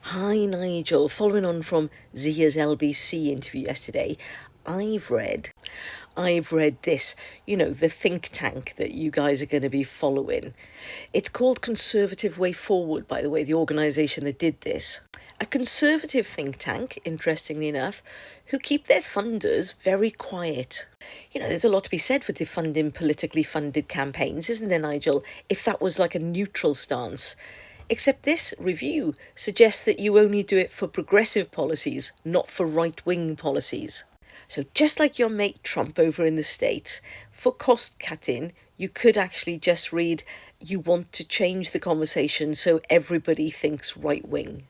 Hi Nigel, following on from Zia's LBC interview yesterday, I've read this, the think tank that you guys are going to be following. It's called Conservative Way Forward, by the way, the organisation that did this. A conservative think tank, interestingly enough, who keep their funders very quiet. There's a lot to be said for defunding politically funded campaigns, isn't there, Nigel? If that was like a neutral stance. Except this review suggests that you only do it for progressive policies, not for right-wing policies. So just like your mate Trump over in the States, for cost cutting, you could actually just read, you want to change the conversation so everybody thinks right-wing.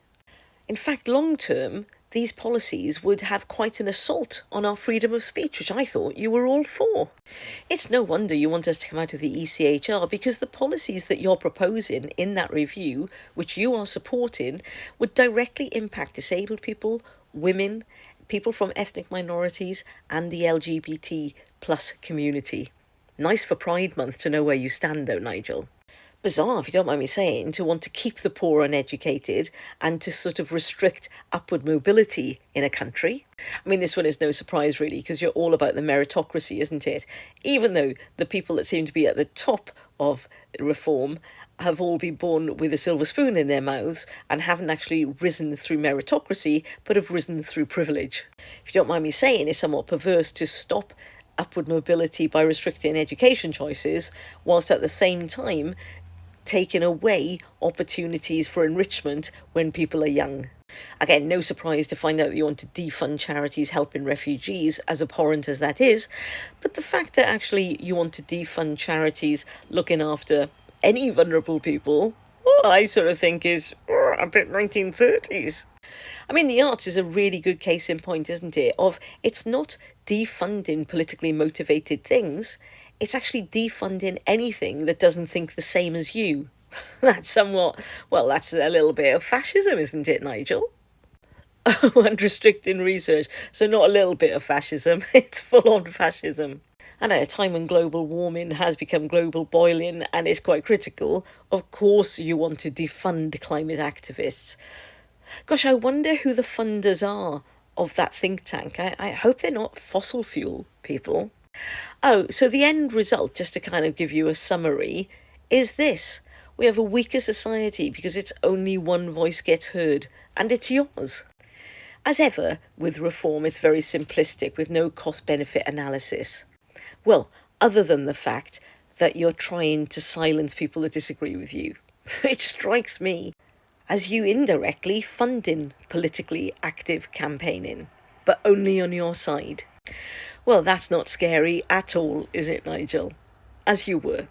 In fact, long term, these policies would have quite an assault on our freedom of speech, which I thought you were all for. It's no wonder you want us to come out of the ECHR, because the policies that you're proposing in that review, which you are supporting, would directly impact disabled people, women, people from ethnic minorities, and the LGBT plus community. Nice for Pride Month to know where you stand, though, Nigel. Bizarre, if you don't mind me saying, to want to keep the poor uneducated and to sort of restrict upward mobility in a country. I mean, this one is no surprise, really, because you're all about the meritocracy, isn't it? Even though the people that seem to be at the top of reform have all been born with a silver spoon in their mouths and haven't actually risen through meritocracy, but have risen through privilege. If you don't mind me saying, it's somewhat perverse to stop upward mobility by restricting education choices, whilst at the same time taking away opportunities for enrichment when people are young. Again, no surprise to find out that you want to defund charities helping refugees, as abhorrent as that is, but the fact that actually you want to defund charities looking after any vulnerable people, I sort of think is a bit 1930s. I mean, the arts is a really good case in point, isn't it? Of it's not defunding politically motivated things, it's actually defunding anything that doesn't think the same as you. That's that's a little bit of fascism, isn't it, Nigel? Oh, and restricting research. So not a little bit of fascism, it's full on fascism. And at a time when global warming has become global boiling and is quite critical, of course you want to defund climate activists. Gosh, I wonder who the funders are of that think tank. I hope they're not fossil fuel people. Oh, so the end result, just to kind of give you a summary, is this. We have a weaker society because it's only one voice gets heard, and it's yours. As ever, with reform, it's very simplistic with no cost-benefit analysis. Well, other than the fact that you're trying to silence people that disagree with you, which strikes me as you indirectly funding politically active campaigning, but only on your side. Well, that's not scary at all, is it, Nigel? As you were.